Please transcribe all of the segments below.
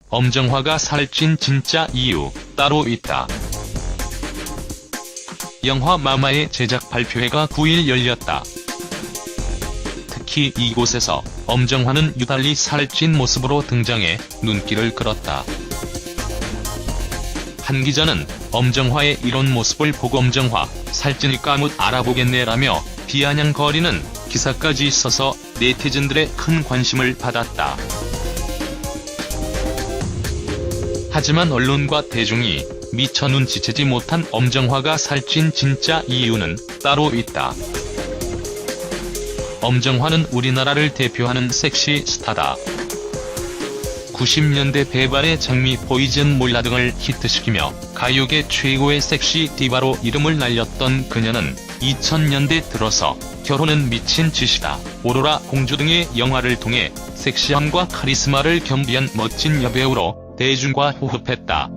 엄정화가 살찐 진짜 이유 따로 있다. 영화 마마의 제작 발표회가 9일 열렸다. 특히 이곳에서 엄정화는 유달리 살찐 모습으로 등장해 눈길을 끌었다. 한 기자는 엄정화의 이런 모습을 보고 엄정화 살찌니까 못 알아보겠네라며 비아냥거리는 기사까지 써서 네티즌들의 큰 관심을 받았다. 하지만 언론과 대중이 미처 눈치채지 못한 엄정화가 살찐 진짜 이유는 따로 있다. 엄정화는 우리나라를 대표하는 섹시 스타다. 90년대 배반의 장미, 포이즌 몰라 등을 히트시키며 가요계 최고의 섹시 디바로 이름을 날렸던 그녀는 2000년대 들어서 결혼은 미친 짓이다, 오로라 공주 등의 영화를 통해 섹시함과 카리스마를 겸비한 멋진 여배우로 대중과 호흡했다.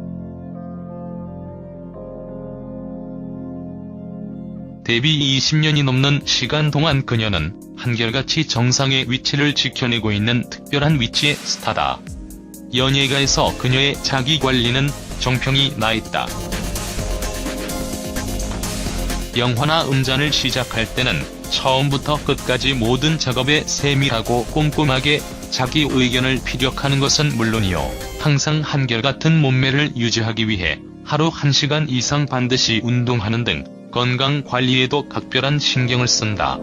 데뷔 20년이 넘는 시간 동안 그녀는 한결같이 정상의 위치를 지켜내고 있는 특별한 위치의 스타다. 연예가에서 그녀의 자기관리는 정평이 나있다. 영화나 음반을 시작할 때는 처음부터 끝까지 모든 작업에 세밀하고 꼼꼼하게 자기 의견을 피력하는 것은 물론이요, 항상 한결같은 몸매를 유지하기 위해 하루 1시간 이상 반드시 운동하는 등 건강 관리에도 각별한 신경을 쓴다.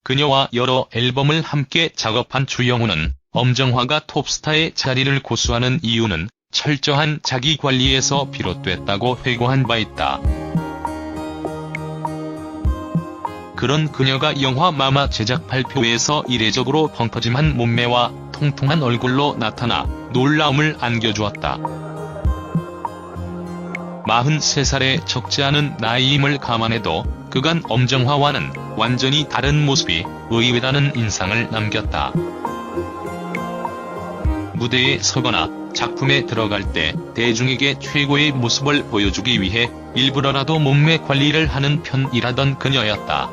그녀와 여러 앨범을 함께 작업한 주영훈은 엄정화가 톱스타의 자리를 고수하는 이유는 철저한 자기관리에서 비롯됐다고 회고한 바 있다. 그런 그녀가 영화 마마 제작 발표회에서 이례적으로 펑퍼짐한 몸매와 통통한 얼굴로 나타나 놀라움을 안겨주었다. 43살의 적지 않은 나이임을 감안해도 그간 엄정화와는 완전히 다른 모습이 의외라는 인상을 남겼다. 무대에 서거나 작품에 들어갈 때 대중에게 최고의 모습을 보여주기 위해 일부러라도 몸매 관리를 하는 편이라던 그녀였다.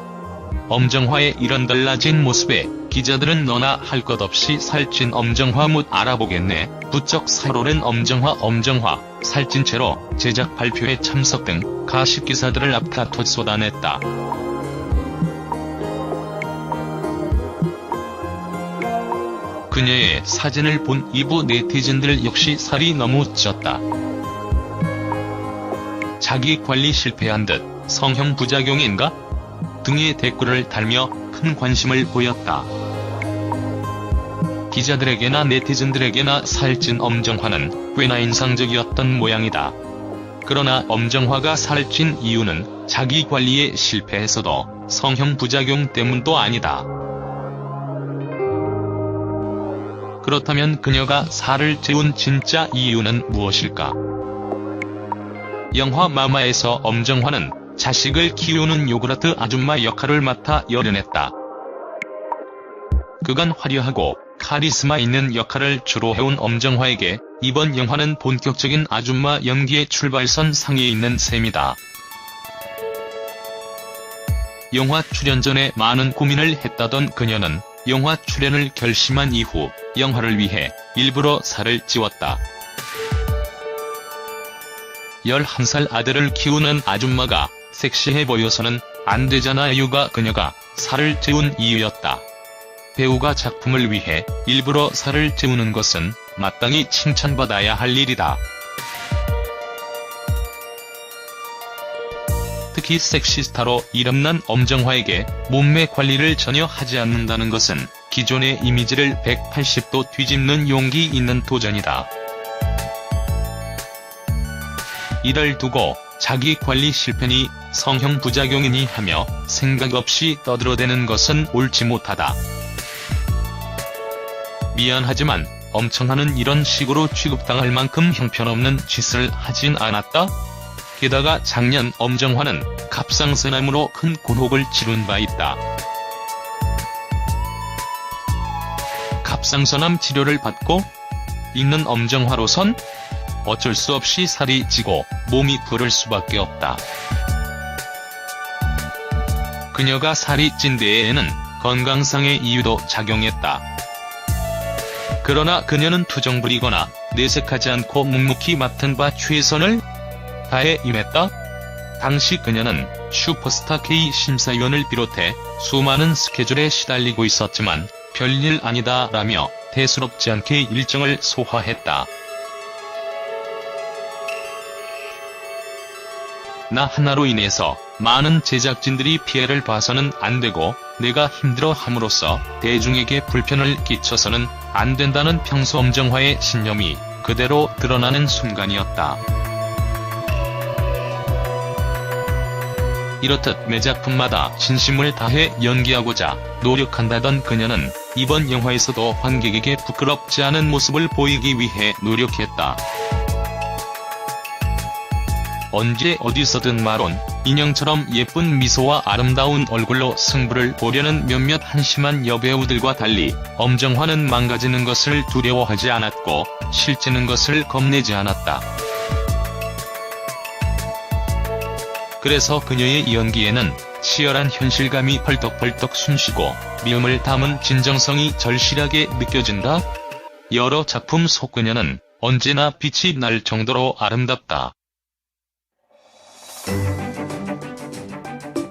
엄정화의 이런 달라진 모습에 기자들은 너나 할 것 없이 살찐 엄정화 못 알아보겠네, 부쩍 살오른 엄정화 살찐 채로 제작 발표회 참석 등 가십 기사들을 앞다퉈 쏟아냈다. 그녀의 사진을 본 일부 네티즌들 역시 살이 너무 쪘다, 자기 관리 실패한 듯, 성형 부작용인가? 등의 댓글을 달며 큰 관심을 보였다. 기자들에게나 네티즌들에게나 살찐 엄정화는 꽤나 인상적이었던 모양이다. 그러나 엄정화가 살찐 이유는 자기 관리에 실패해서도 성형 부작용 때문도 아니다. 그렇다면 그녀가 살을 찌운 진짜 이유는 무엇일까? 영화 마마에서 엄정화는 자식을 키우는 요구르트 아줌마 역할을 맡아 열연했다. 그간 화려하고 카리스마 있는 역할을 주로 해온 엄정화에게 이번 영화는 본격적인 아줌마 연기의 출발선 상에 있는 셈이다. 영화 출연 전에 많은 고민을 했다던 그녀는 영화 출연을 결심한 이후 영화를 위해 일부러 살을 찌웠다. 11살 아들을 키우는 아줌마가 섹시해 보여서는 안 되잖아요가 그녀가 살을 찌운 이유였다. 배우가 작품을 위해 일부러 살을 찌우는 것은 마땅히 칭찬받아야 할 일이다. 특히 섹시스타로 이름난 엄정화에게 몸매 관리를 전혀 하지 않는다는 것은 기존의 이미지를 180도 뒤집는 용기 있는 도전이다. 이를 두고 자기 관리 실패니 성형 부작용이니 하며 생각 없이 떠들어대는 것은 옳지 못하다. 미안하지만 엄청화는 이런 식으로 취급당할 만큼 형편없는 짓을 하진 않았다. 게다가 작년 엄정화는 갑상선암으로 큰 곤혹을 치른 바 있다. 갑상선암 치료를 받고 있는 엄정화로선 어쩔 수 없이 살이 찌고 몸이 부를 수밖에 없다. 그녀가 살이 찐 데에는 건강상의 이유도 작용했다. 그러나 그녀는 투정 부리거나 내색하지 않고 묵묵히 맡은 바 최선을 다해 임했다. 당시 그녀는 슈퍼스타 K 심사위원을 비롯해 수많은 스케줄에 시달리고 있었지만 별일 아니다라며 대수롭지 않게 일정을 소화했다. 나 하나로 인해서 많은 제작진들이 피해를 봐서는 안 되고 내가 힘들어 함으로써 대중에게 불편을 끼쳐서는 안 된다는 평소 엄정화의 신념이 그대로 드러나는 순간이었다. 이렇듯 매 작품마다 진심을 다해 연기하고자 노력한다던 그녀는 이번 영화에서도 관객에게 부끄럽지 않은 모습을 보이기 위해 노력했다. 언제 어디서든 마론, 인형처럼 예쁜 미소와 아름다운 얼굴로 승부를 보려는 몇몇 한심한 여배우들과 달리 엄정화는 망가지는 것을 두려워하지 않았고 실제는 것을 겁내지 않았다. 그래서 그녀의 연기에는 치열한 현실감이 펄떡펄떡 숨쉬고 미움을 담은 진정성이 절실하게 느껴진다. 여러 작품 속 그녀는 언제나 빛이 날 정도로 아름답다.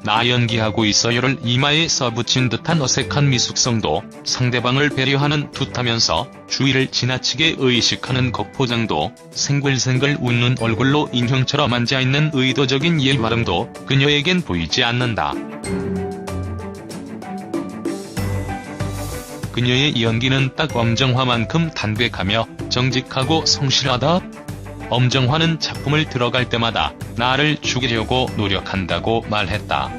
나 연기하고 있어요를 이마에 써붙인 듯한 어색한 미숙성도, 상대방을 배려하는 듯하면서 주위를 지나치게 의식하는 겉포장도, 생글생글 웃는 얼굴로 인형처럼 앉아있는 의도적인 예의 바름도 그녀에겐 보이지 않는다. 그녀의 연기는 딱 엄정화만큼 담백하며 정직하고 성실하다. 엄정화는 작품을 들어갈 때마다 나를 죽이려고 노력한다고 말했다.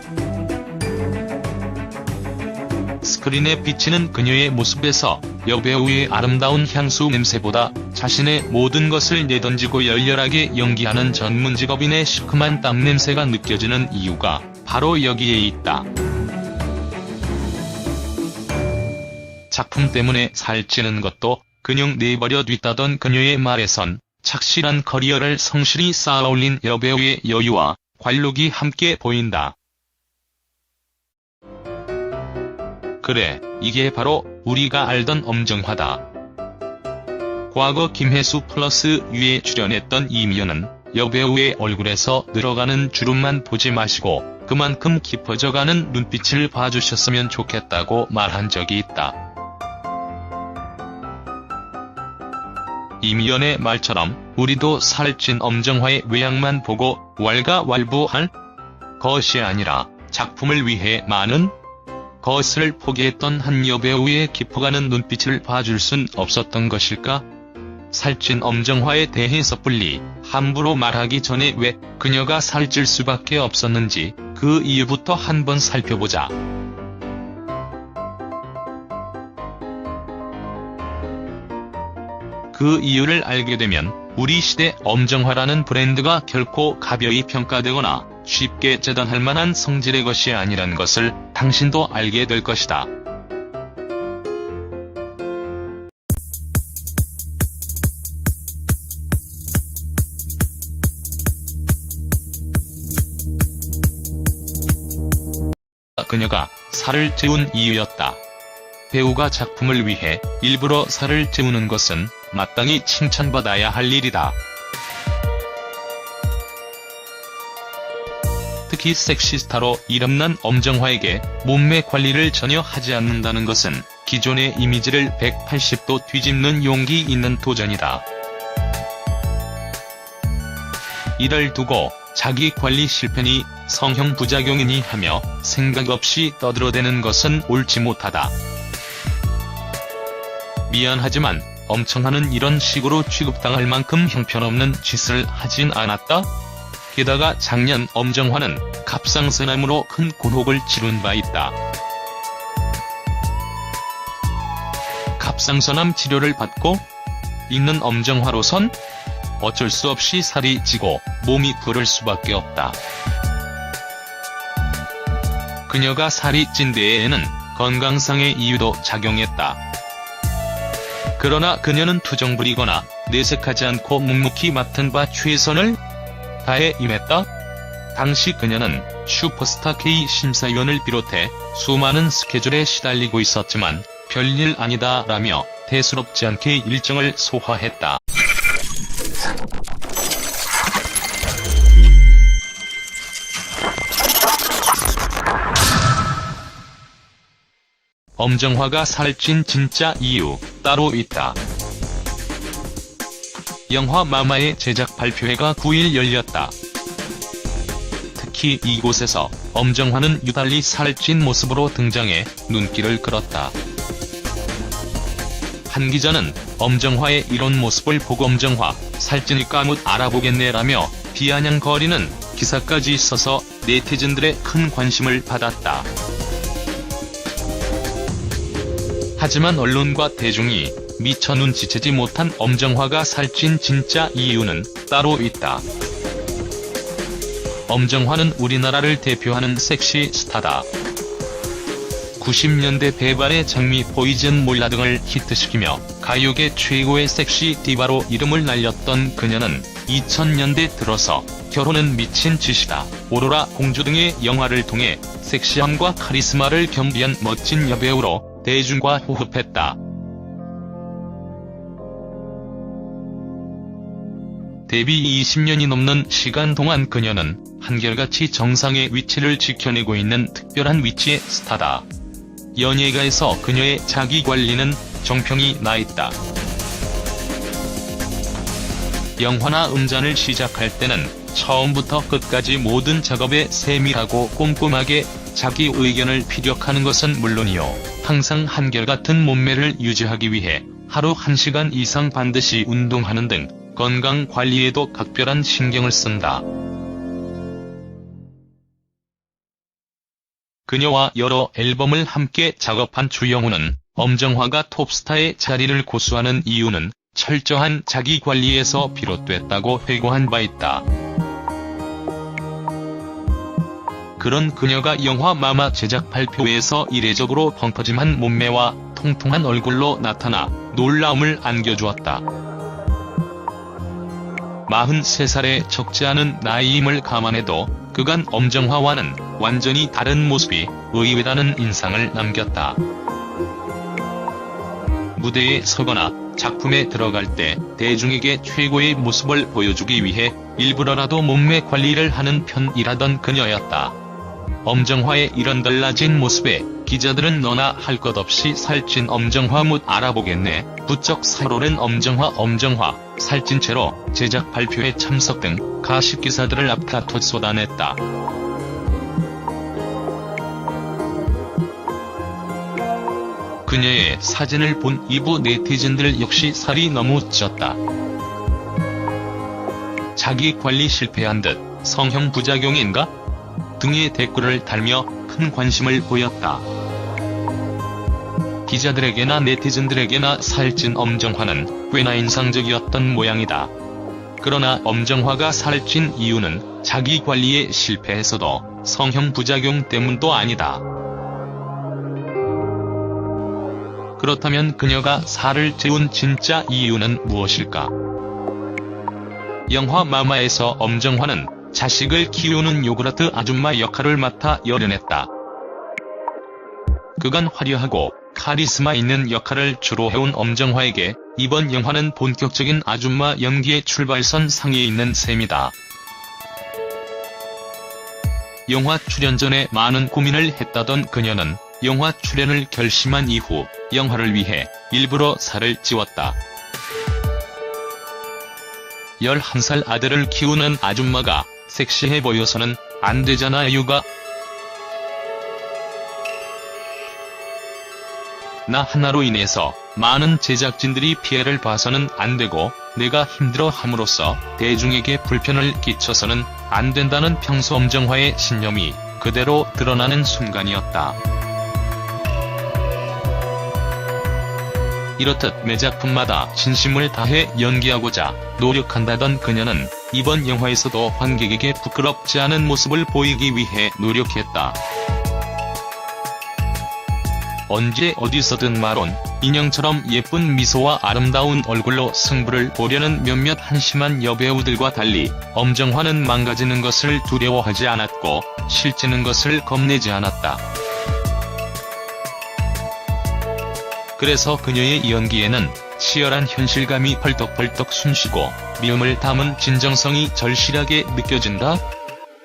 스크린에 비치는 그녀의 모습에서 여배우의 아름다운 향수 냄새보다 자신의 모든 것을 내던지고 열렬하게 연기하는 전문 직업인의 시큼한 땀 냄새가 느껴지는 이유가 바로 여기에 있다. 작품 때문에 살찌는 것도 그냥 내버려 뒀다던 그녀의 말에선 착실한 커리어를 성실히 쌓아올린 여배우의 여유와 관록이 함께 보인다. 그래, 이게 바로 우리가 알던 엄정화다. 과거 김혜수 플러스 유에 출연했던 이미연은 여배우의 얼굴에서 늘어가는 주름만 보지 마시고 그만큼 깊어져가는 눈빛을 봐주셨으면 좋겠다고 말한 적이 있다. 이미연의 말처럼 우리도 살찐 엄정화의 외양만 보고 왈가왈부할 것이 아니라 작품을 위해 많은 것을 포기했던 한 여배우의 깊어가는 눈빛을 봐줄 순 없었던 것일까? 살찐 엄정화에 대해 섣불리 함부로 말하기 전에 왜 그녀가 살찔 수밖에 없었는지 그 이유부터 한번 살펴보자. 그 이유를 알게 되면 우리 시대 엄정화라는 브랜드가 결코 가벼이 평가되거나 쉽게 재단할 만한 성질의 것이 아니란 것을 당신도 알게 될 것이다. 그녀가 살을 찌운 이유였다. 배우가 작품을 위해 일부러 살을 찌우는 것은 마땅히 칭찬받아야 할 일이다. 특히 섹시스타로 이름난 엄정화에게 몸매 관리를 전혀 하지 않는다는 것은 기존의 이미지를 180도 뒤집는 용기 있는 도전이다. 이를 두고 자기 관리 실패니 성형 부작용이니 하며 생각 없이 떠들어대는 것은 옳지 못하다. 미안하지만 엄청하는 이런 식으로 취급당할 만큼 형편없는 짓을 하진 않았다. 게다가 작년 엄정화는 갑상선암으로 큰 곤혹을 치른 바 있다. 갑상선암 치료를 받고 있는 엄정화로선 어쩔 수 없이 살이 찌고 몸이 부를 수밖에 없다. 그녀가 살이 찐 데에는 건강상의 이유도 작용했다. 그러나 그녀는 투정 부리거나 내색하지 않고 묵묵히 맡은 바 최선을 다해 임했다. 당시 그녀는 슈퍼스타 K 심사위원을 비롯해 수많은 스케줄에 시달리고 있었지만 별일 아니다라며 대수롭지 않게 일정을 소화했다. 엄정화가 살찐 진짜 이유 따로 있다. 영화 마마의 제작 발표회가 9일 열렸다. 특히 이곳에서 엄정화는 유달리 살찐 모습으로 등장해 눈길을 끌었다. 한 기자는 엄정화의 이런 모습을 보고 엄정화 살찌니까 못 알아보겠네라며 비아냥거리는 기사까지 써서 네티즌들의 큰 관심을 받았다. 하지만 언론과 대중이 미처 눈치채지 못한 엄정화가 살찐 진짜 이유는 따로 있다. 엄정화는 우리나라를 대표하는 섹시 스타다. 90년대 배반의 장미 포이즌 몰라 등을 히트시키며 가요계 최고의 섹시 디바로 이름을 날렸던 그녀는 2000년대 들어서 결혼은 미친 짓이다, 오로라 공주 등의 영화를 통해 섹시함과 카리스마를 겸비한 멋진 여배우로 대중과 호흡했다. 데뷔 20년이 넘는 시간 동안 그녀는 한결같이 정상의 위치를 지켜내고 있는 특별한 위치의 스타다. 연예가에서 그녀의 자기관리는 정평이 나있다. 영화나 음반을 시작할 때는 처음부터 끝까지 모든 작업에 세밀하고 꼼꼼하게 자기 의견을 피력하는 것은 물론이요, 항상 한결같은 몸매를 유지하기 위해 하루 1시간 이상 반드시 운동하는 등 건강 관리에도 각별한 신경을 쓴다. 그녀와 여러 앨범을 함께 작업한 주영훈은 엄정화가 톱스타의 자리를 고수하는 이유는 철저한 자기관리에서 비롯됐다고 회고한 바 있다. 그런 그녀가 영화 마마 제작 발표회에서 이례적으로 펑퍼짐한 몸매와 통통한 얼굴로 나타나 놀라움을 안겨주었다. 43살의 적지 않은 나이임을 감안해도 그간 엄정화와는 완전히 다른 모습이 의외라는 인상을 남겼다. 무대에 서거나 작품에 들어갈 때 대중에게 최고의 모습을 보여주기 위해 일부러라도 몸매 관리를 하는 편이라던 그녀였다. 엄정화의 이런 달라진 모습에 기자들은 너나 할 것 없이 살찐 엄정화 못 알아보겠네, 부쩍 살오른 엄정화, 살찐 채로 제작 발표회 참석 등 가십 기사들을 앞다퉈 쏟아냈다. 그녀의 사진을 본 일부 네티즌들 역시 살이 너무 쪘다, 자기 관리 실패한 듯, 성형 부작용인가? 등의 댓글을 달며 큰 관심을 보였다. 기자들에게나 네티즌들에게나 살찐 엄정화는 꽤나 인상적이었던 모양이다. 그러나 엄정화가 살찐 이유는 자기 관리에 실패해서도 성형 부작용 때문도 아니다. 그렇다면 그녀가 살을 찌운 진짜 이유는 무엇일까? 영화 마마에서 엄정화는 자식을 키우는 요구르트 아줌마 역할을 맡아 열연했다. 그간 화려하고 카리스마 있는 역할을 주로 해온 엄정화에게 이번 영화는 본격적인 아줌마 연기의 출발선 상에 있는 셈이다. 영화 출연 전에 많은 고민을 했다던 그녀는 영화 출연을 결심한 이후 영화를 위해 일부러 살을 찌웠다. 11살 아들을 키우는 아줌마가 섹시해 보여서는 안 되잖아요가. 나 하나로 인해서 많은 제작진들이 피해를 봐서는 안 되고 내가 힘들어함으로써 대중에게 불편을 끼쳐서는 안 된다는 평소 엄정화의 신념이 그대로 드러나는 순간이었다. 이렇듯 매 작품마다 진심을 다해 연기하고자 노력한다던 그녀는 이번 영화에서도 관객에게 부끄럽지 않은 모습을 보이기 위해 노력했다. 언제 어디서든 마론, 인형처럼 예쁜 미소와 아름다운 얼굴로 승부를 보려는 몇몇 한심한 여배우들과 달리 엄정화는 망가지는 것을 두려워하지 않았고 실제는 것을 겁내지 않았다. 그래서 그녀의 연기에는 치열한 현실감이 펄떡펄떡 숨쉬고 미움을 담은 진정성이 절실하게 느껴진다.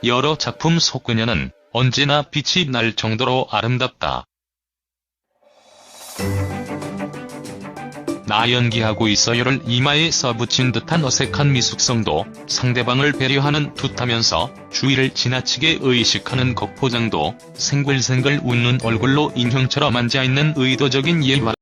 여러 작품 속 그녀는 언제나 빛이 날 정도로 아름답다. 나 연기하고 있어요를 이마에 써붙인 듯한 어색한 미숙성도, 상대방을 배려하는 듯하면서 주의를 지나치게 의식하는 겉포장도, 생글생글 웃는 얼굴로 인형처럼 앉아있는 의도적인 예화